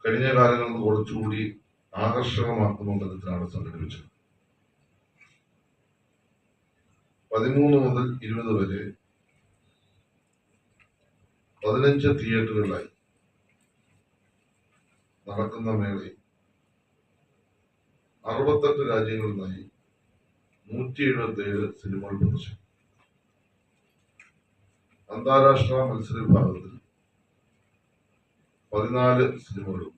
കഴിഞ്ഞ കാലങ്ങളിൽ കുറച്ചുകൂടി ആകർഷകമാക്കുന്ന തരത്തിലാണ് സംഘടിപ്പിച്ചത്. 13 മുതൽ 20 വരെ 15 തിയേറ്ററുകളിലായി നടക്കുന്ന മേളയിൽ 68 രാജ്യങ്ങളിലായി 177 സിനിമകൾ പ്രദർശിപ്പിക്കും. അന്താരാഷ്ട്ര മത്സര വിഭാഗത്തിൽ 14 സിനിമകളും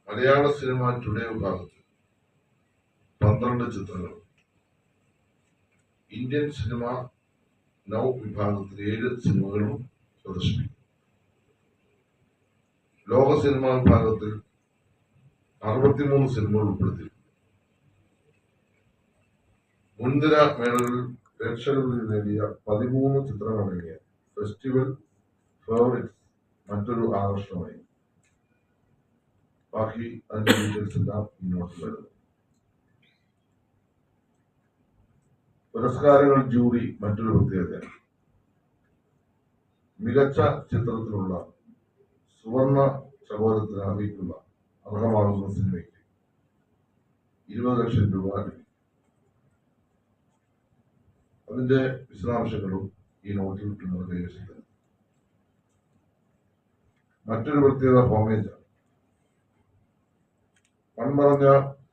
മലയാള സിനിമ ടുഡേ വിഭാഗത്തിൽ 12 ചിത്രങ്ങളും ഇന്ത്യൻ സിനിമ നൗ വിഭാഗത്തിൽ 7 സിനിമകളും പ്രദർശിപ്പിക്കും. ലോക സിനിമ വിഭാഗത്തിൽ 63 സിനിമകൾ ഉൾപ്പെടുത്തി. മുൻനിര മേളകളിൽ പ്രേക്ഷകരിൽ നേടിയ 13 ചിത്രങ്ങളടങ്ങിയ ഫെസ്റ്റിവൽ ഫേവറിറ്റ്സ് മറ്റൊരു ആകർഷണമായി. ബാക്കി അതിന്റെ ഡീറ്റെയിൽസ് എല്ലാം ഇങ്ങോട്ട് വരുന്നു. പുരസ്കാരങ്ങൾ ജൂറി മറ്റൊരു പ്രത്യേകതയാണ്. മികച്ച ചിത്രത്തിനുള്ള സുവർണ ചകോരത്തിന് അറിയിക്കുന്ന അർഹമാകുന്ന സിനിമയ്ക്ക് 20 ലക്ഷം രൂപ ലഭിക്കും. അതിന്റെ വിശദാംശങ്ങളും ഈ നോട്ടിൽ നിങ്ങൾ കൈവശിക്കുന്നത്. മറ്റൊരു പ്രത്യേകത ഫോമേജാണ്. മൺമറഞ്ഞ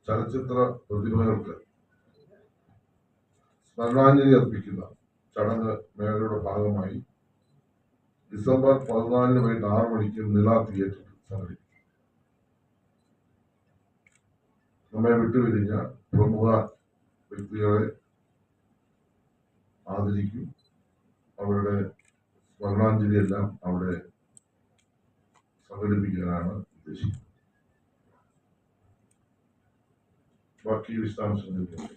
ചലച്ചിത്ര പ്രതിഭകൾക്ക് സ്മരണാഞ്ജലി അർപ്പിക്കുന്ന ചടങ്ങ് മേളയുടെ ഭാഗമായി ഡിസംബർ 14 വൈകിട്ട് 6 മണിക്ക് നില തിയേറ്ററിൽ സംഘടിപ്പിക്കും. നമ്മെ വിട്ടുപിരിഞ്ഞ പ്രമുഖ വ്യക്തികളെ ആദരിക്കും. അവരുടെ സ്മരണാഞ്ജലി എല്ലാം അവിടെ സംഘടിപ്പിക്കാനാണ് ഉദ്ദേശിക്കുന്നത്. ബാക്കി വിശദാംശങ്ങളിലേക്ക്.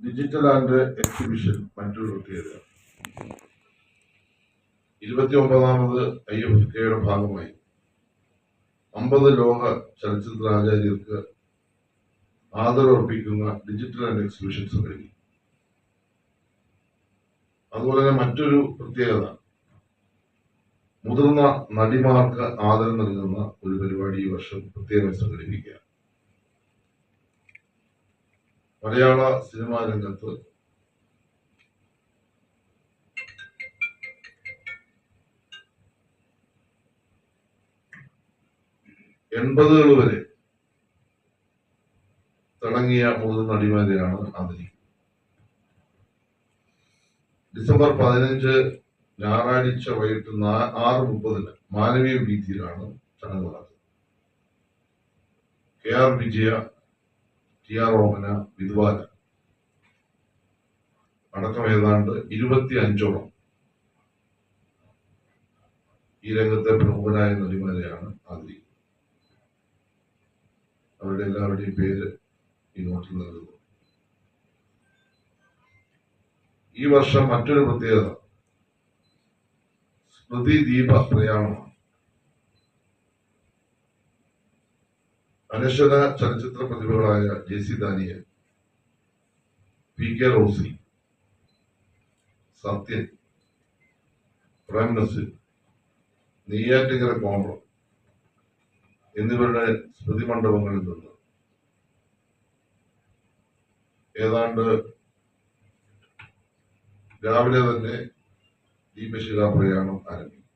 ഡിജിറ്റൽ ആൻഡ് എക്സിബിഷൻ മറ്റൊരു പ്രത്യേകത. 29ാമത് IFFKയുടെ ഭാഗമായി 50 ലോക ചലച്ചിത്ര ആചാര്യർക്ക് ആദരവർപ്പിക്കുന്ന ഡിജിറ്റൽ ആൻഡ് എക്സിബിഷൻ സംഘടിപ്പിക്കും. അതുപോലെ തന്നെ മറ്റൊരു പ്രത്യേകത, മുതിർന്ന നടിമാർക്ക് ആദരം നൽകുന്ന ഒരു പരിപാടി ഈ വർഷം പ്രത്യേകം സംഘടിപ്പിക്കുക. മലയാള സിനിമാ രംഗത്ത് '80കൾ വരെ തിളങ്ങിയ മുതിർന്ന നടിമാരെയാണ് ആദരിക്കുന്നത്. ഡിസംബർ 15 ഞായറാഴ്ച വൈകിട്ട് 6:30 മാനവീയ വീതിയിലാണ് ചടങ്ങ് നടക്കുന്നത്. KR വിജയ, TR ഓമന, വിദ്വാന അടക്കം ഏതാണ്ട് 25ഓളം ഈ രംഗത്തെ പ്രമുഖരായ നടിമാരെയാണ് ആദരിക്കുന്നത്. അവരുടെ എല്ലാവരുടെയും പേര് ഈ നോട്ടിൽ നൽകുന്നു. ഈ വർഷം മറ്റൊരു പ്രത്യേകത സ്മൃതി ദീപ പ്രയാണമാണ്. അനശ്വര ചലച്ചിത്ര പ്രതിഭകളായ JC ദാനിയൽ, PK റോസി, സത്യൻ, പ്രേം നസീർ, നെയ്യാറ്റിങ്കര കോമളം എന്നിവരുടെ സ്മൃതി മണ്ഡപങ്ങളിൽ നിന്ന് ഏതാണ്ട് രാവിലെ തന്നെ ദീപശിഖാ പ്രയാണം ആരംഭിക്കും.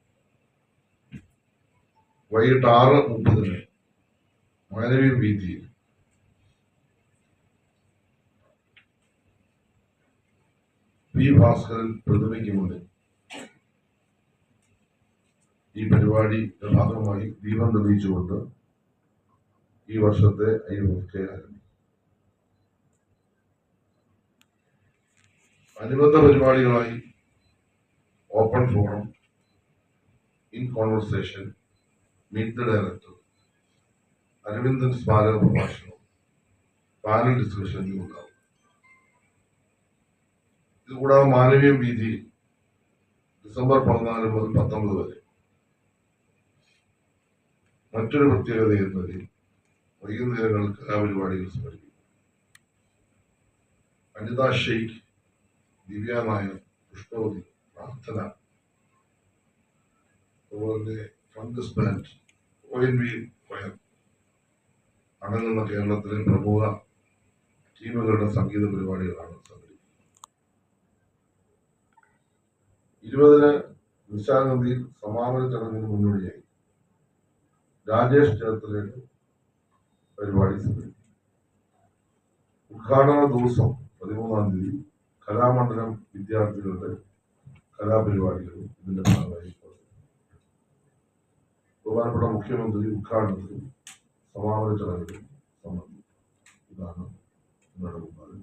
വൈകിട്ട് 6:30 മാനവീയ വീതിയിൽ P. ഭാസ്കരൻ പ്രതിമയ്ക്ക് മുന്നിൽ ഈ പരിപാടിയുടെ ഭാഗമായി ദീപം തെളിയിച്ചുകൊണ്ട് ഈ വർഷത്തെ IFFK ആരംഭിക്കും. അനുബന്ധ പരിപാടികളായി open forum, in conversation, meet the director, Aravindan സ്മാരക പ്രഭാഷണം, പാനൽ ഡിസ്കഷൻ എന്നിവ ഉണ്ടാവും. ഇതുകൂടാതെ മാനവീയ വീതി ഡിസംബർ 14 മുതൽ 19 വരെ മറ്റൊരു പ്രത്യേകത എന്നതിൽ വൈകുന്നേരങ്ങൾ കലാപരിപാടികൾ സംഘടിപ്പിക്കും. അനിത ഷെയ്ഖ്, ദിവ്യ നായർ, പുഷ്പവതി, പ്രാർത്ഥന അതുപോലെ ഫംഗസ് ബാൻഡ്, ONV കൊയർ അടങ്ങുന്ന കേരളത്തിലെ പ്രമുഖ ടീമുകളുടെ സംഗീത പരിപാടികളാണ് സംഘടിപ്പിക്കുന്നത്. 20-ന് നിശാഗന്ധിയിൽ സമാപന ചടങ്ങിന് മുന്നോടിയായി രാജേഷ് ചേർത്തലയുടെ പരിപാടി സംഘടിപ്പിക്കും. ഉദ്ഘാടന ദിവസം 13-ാം തീയതി കലാമണ്ഡലം വിദ്യാർത്ഥികളുടെ കലാപരിപാടികളും ഇതിന്റെ ഭാഗമായി ബഹുമാനപ്പെട്ട മുഖ്യമന്ത്രി ഉദ്ഘാടനത്തിലും സമാപന ചടങ്ങിലും സംബന്ധിക്കും. ഇതാണ് നിങ്ങളുടെ മുമ്പാകെ